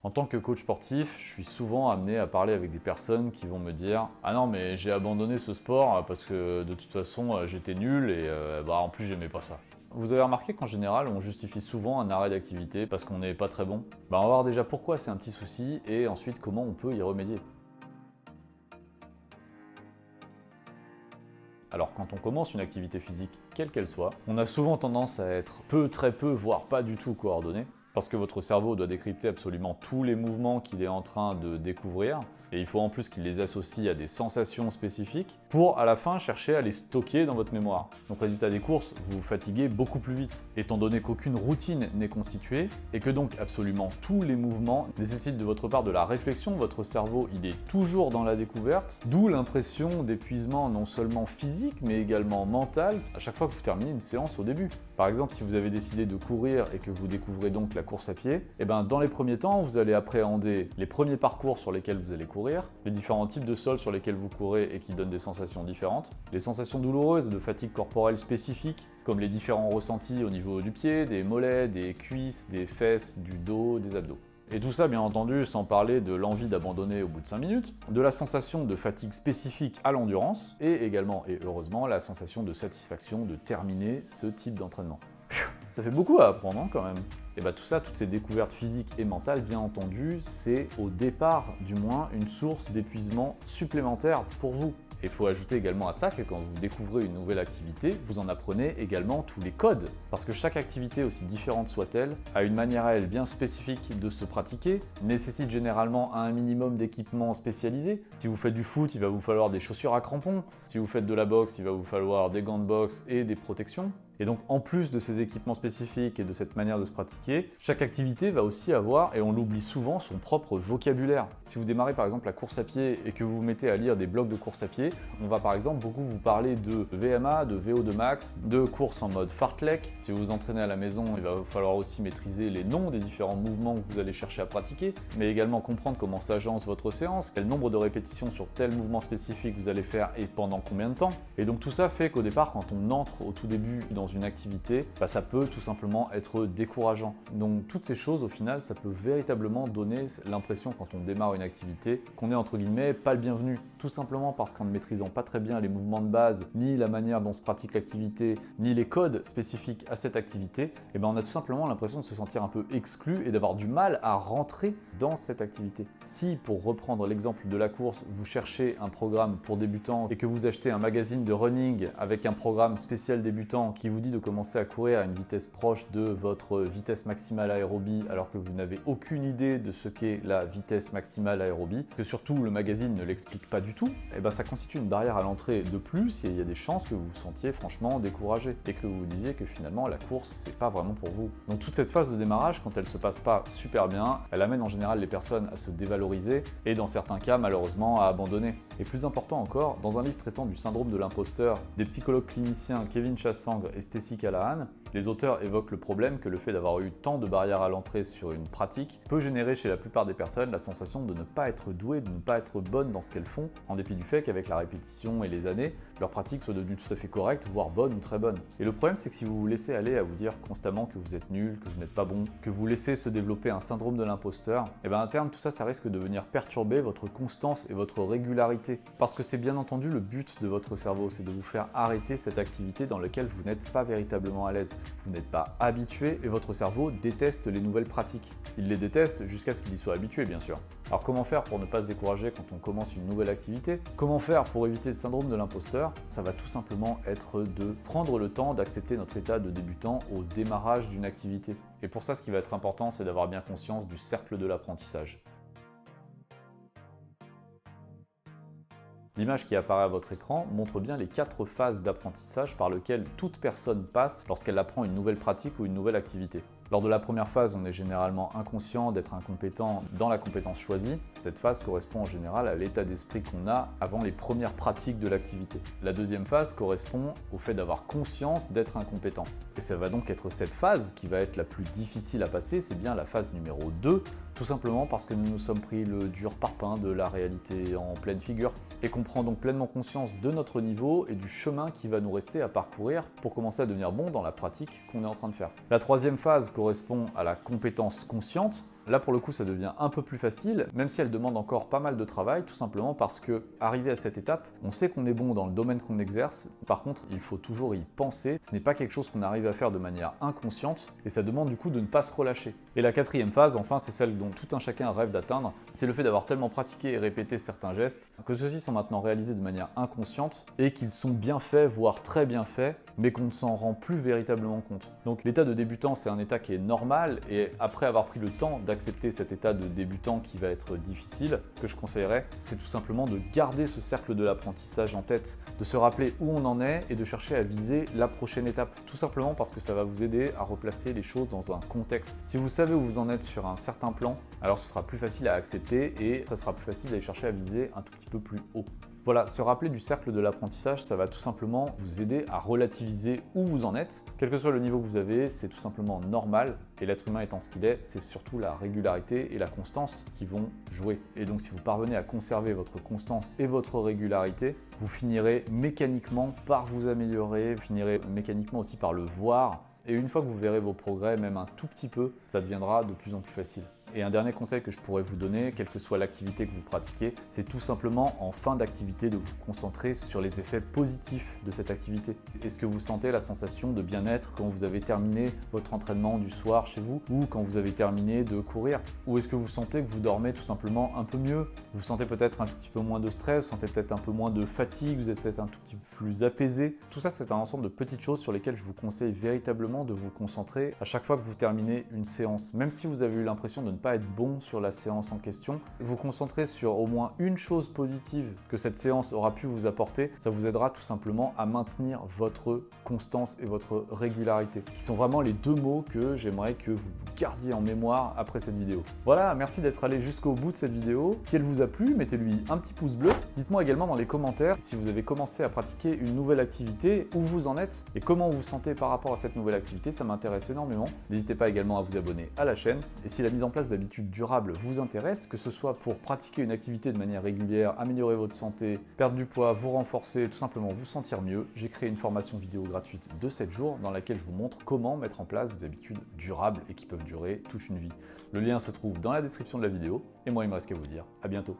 En tant que coach sportif, je suis souvent amené à parler avec des personnes qui vont me dire « Ah non, mais j'ai abandonné ce sport parce que de toute façon j'étais nul et en plus j'aimais pas ça ». Vous avez remarqué qu'en général on justifie souvent un arrêt d'activité parce qu'on n'est pas très bon? On va voir déjà pourquoi c'est un petit souci et ensuite comment on peut y remédier. Alors quand on commence une activité physique, quelle qu'elle soit, on a souvent tendance à être peu, très peu, voire pas du tout coordonné, parce que votre cerveau doit décrypter absolument tous les mouvements qu'il est en train de découvrir, et il faut en plus qu'il les associe à des sensations spécifiques, pour à la fin chercher à les stocker dans votre mémoire. Donc résultat des courses, vous vous fatiguez beaucoup plus vite, étant donné qu'aucune routine n'est constituée, et que donc absolument tous les mouvements nécessitent de votre part de la réflexion, votre cerveau il est toujours dans la découverte, d'où l'impression d'épuisement non seulement physique, mais également mental, à chaque fois que vous terminez une séance au début. Par exemple, si vous avez décidé de courir et que vous découvrez donc la course à pied, dans les premiers temps, vous allez appréhender les premiers parcours sur lesquels vous allez courir, les différents types de sols sur lesquels vous courez et qui donnent des sensations différentes, les sensations douloureuses de fatigue corporelle spécifiques, comme les différents ressentis au niveau du pied, des mollets, des cuisses, des fesses, du dos, des abdos. Et tout ça, bien entendu, sans parler de l'envie d'abandonner au bout de 5 minutes, de la sensation de fatigue spécifique à l'endurance, et également, et heureusement, la sensation de satisfaction de terminer ce type d'entraînement. Ça fait beaucoup à apprendre quand même. Et tout ça, toutes ces découvertes physiques et mentales, bien entendu, c'est au départ, du moins, une source d'épuisement supplémentaire pour vous. Il faut ajouter également à ça que quand vous découvrez une nouvelle activité, vous en apprenez également tous les codes. Parce que chaque activité, aussi différente soit-elle, a une manière à elle bien spécifique de se pratiquer, nécessite généralement un minimum d'équipement spécialisé. Si vous faites du foot, il va vous falloir des chaussures à crampons. Si vous faites de la boxe, il va vous falloir des gants de boxe et des protections. Et donc en plus de ces équipements spécifiques et de cette manière de se pratiquer, chaque activité va aussi avoir, et on l'oublie souvent, son propre vocabulaire. Si vous démarrez par exemple la course à pied et que vous vous mettez à lire des blogs de course à pied, on va par exemple beaucoup vous parler de VMA, de VO2 max, de course en mode fartlek. Si vous vous entraînez à la maison, il va vous falloir aussi maîtriser les noms des différents mouvements que vous allez chercher à pratiquer, mais également comprendre comment s'agence votre séance, quel nombre de répétitions sur tel mouvement spécifique vous allez faire et pendant combien de temps. Et donc tout ça fait qu'au départ, quand on entre au tout début dans une activité, ça peut tout simplement être décourageant. Donc toutes ces choses, au final, ça peut véritablement donner l'impression quand on démarre une activité qu'on est entre guillemets pas le bienvenu. Tout simplement parce qu'en ne maîtrisant pas très bien les mouvements de base, ni la manière dont se pratique l'activité, ni les codes spécifiques à cette activité, on a tout simplement l'impression de se sentir un peu exclu et d'avoir du mal à rentrer dans cette activité. Si, pour reprendre l'exemple de la course, vous cherchez un programme pour débutants et que vous achetez un magazine de running avec un programme spécial débutant qui vous dit de commencer à courir à une vitesse proche de votre vitesse maximale aérobie alors que vous n'avez aucune idée de ce qu'est la vitesse maximale aérobie, que surtout le magazine ne l'explique pas du tout, ça constitue une barrière à l'entrée de plus et il y a des chances que vous vous sentiez franchement découragé et que vous vous disiez que finalement la course c'est pas vraiment pour vous. Donc toute cette phase de démarrage, quand elle se passe pas super bien, elle amène en général les personnes à se dévaloriser et dans certains cas malheureusement à abandonner. Et plus important encore, dans un livre traitant du syndrome de l'imposteur des psychologues cliniciens Kevin Chassangre et Stacy Callahan, les auteurs évoquent le problème que le fait d'avoir eu tant de barrières à l'entrée sur une pratique peut générer chez la plupart des personnes la sensation de ne pas être douée, de ne pas être bonne dans ce qu'elles font, en dépit du fait qu'avec la répétition et les années, leur pratique soit devenue tout à fait correcte, voire bonne ou très bonne. Et le problème c'est que si vous vous laissez aller à vous dire constamment que vous êtes nul, que vous n'êtes pas bon, que vous laissez se développer un syndrome de l'imposteur, à terme tout ça risque de venir perturber votre constance et votre régularité. Parce que c'est bien entendu le but de votre cerveau, c'est de vous faire arrêter cette activité dans laquelle vous n'êtes pas véritablement à l'aise. Vous n'êtes pas habitué et votre cerveau déteste les nouvelles pratiques. Il les déteste jusqu'à ce qu'il y soit habitué, bien sûr. Alors comment faire pour ne pas se décourager quand on commence une nouvelle activité? Comment faire pour éviter le syndrome de l'imposteur? Ça va tout simplement être de prendre le temps d'accepter notre état de débutant au démarrage d'une activité. Et pour ça, ce qui va être important, c'est d'avoir bien conscience du cercle de l'apprentissage. L'image qui apparaît à votre écran montre bien les 4 phases d'apprentissage par lesquelles toute personne passe lorsqu'elle apprend une nouvelle pratique ou une nouvelle activité. Lors de la première phase, on est généralement inconscient d'être incompétent dans la compétence choisie. Cette phase correspond en général à l'état d'esprit qu'on a avant les premières pratiques de l'activité. La deuxième phase correspond au fait d'avoir conscience d'être incompétent. Et ça va donc être cette phase qui va être la plus difficile à passer, c'est bien la phase numéro 2, tout simplement parce que nous nous sommes pris le dur parpaing de la réalité en pleine figure et qu'on prend donc pleinement conscience de notre niveau et du chemin qui va nous rester à parcourir pour commencer à devenir bon dans la pratique qu'on est en train de faire. La troisième phase correspond à la compétence consciente. Là pour le coup ça devient un peu plus facile, même si elle demande encore pas mal de travail, tout simplement parce que arrivé à cette étape, on sait qu'on est bon dans le domaine qu'on exerce, par contre il faut toujours y penser, ce n'est pas quelque chose qu'on arrive à faire de manière inconsciente, et ça demande du coup de ne pas se relâcher. Et la quatrième phase, enfin c'est celle dont tout un chacun rêve d'atteindre, c'est le fait d'avoir tellement pratiqué et répété certains gestes, que ceux-ci sont maintenant réalisés de manière inconsciente, et qu'ils sont bien faits, voire très bien faits, mais qu'on ne s'en rend plus véritablement compte. Donc l'état de débutant, c'est un état qui est normal, et après avoir pris le temps d'accepter cet état de débutant qui va être difficile, ce que je conseillerais, c'est tout simplement de garder ce cercle de l'apprentissage en tête, de se rappeler où on en est et de chercher à viser la prochaine étape. Tout simplement parce que ça va vous aider à replacer les choses dans un contexte. Si vous savez où vous en êtes sur un certain plan, alors ce sera plus facile à accepter et ça sera plus facile d'aller chercher à viser un tout petit peu plus haut. Voilà, se rappeler du cercle de l'apprentissage, ça va tout simplement vous aider à relativiser où vous en êtes. Quel que soit le niveau que vous avez, c'est tout simplement normal. Et l'être humain étant ce qu'il est, c'est surtout la régularité et la constance qui vont jouer. Et donc si vous parvenez à conserver votre constance et votre régularité, vous finirez mécaniquement par vous améliorer, vous finirez mécaniquement aussi par le voir. Et une fois que vous verrez vos progrès, même un tout petit peu, ça deviendra de plus en plus facile. Et un dernier conseil que je pourrais vous donner, quelle que soit l'activité que vous pratiquez, c'est tout simplement en fin d'activité de vous concentrer sur les effets positifs de cette activité. Est-ce que vous sentez la sensation de bien-être quand vous avez terminé votre entraînement du soir chez vous ou quand vous avez terminé de courir? Ou est-ce que vous sentez que vous dormez tout simplement un peu mieux? Vous sentez peut-être un tout petit peu moins de stress, vous sentez peut-être un peu moins de fatigue, vous êtes peut-être un tout petit peu plus apaisé. Tout ça, c'est un ensemble de petites choses sur lesquelles je vous conseille véritablement de vous concentrer à chaque fois que vous terminez une séance. Même si vous avez eu l'impression de ne pas être bon sur la séance en question, vous concentrer sur au moins une chose positive que cette séance aura pu vous apporter, ça vous aidera tout simplement à maintenir votre constance et votre régularité, qui sont vraiment les deux mots que j'aimerais que vous gardiez en mémoire après cette vidéo. Voilà, merci d'être allé jusqu'au bout de cette vidéo. Si elle vous a plu, mettez-lui un petit pouce bleu. Dites-moi également dans les commentaires si vous avez commencé à pratiquer une nouvelle activité, où vous en êtes et comment vous vous sentez par rapport à cette nouvelle activité, ça m'intéresse énormément. N'hésitez pas également à vous abonner à la chaîne. Et si la mise en place d'habitudes durables vous intéresse, que ce soit pour pratiquer une activité de manière régulière, améliorer votre santé, perdre du poids, vous renforcer, tout simplement vous sentir mieux, j'ai créé une formation vidéo gratuite de 7 jours dans laquelle je vous montre comment mettre en place des habitudes durables et qui peuvent durer toute une vie. Le lien se trouve dans la description de la vidéo et moi il me reste qu'à vous dire à bientôt.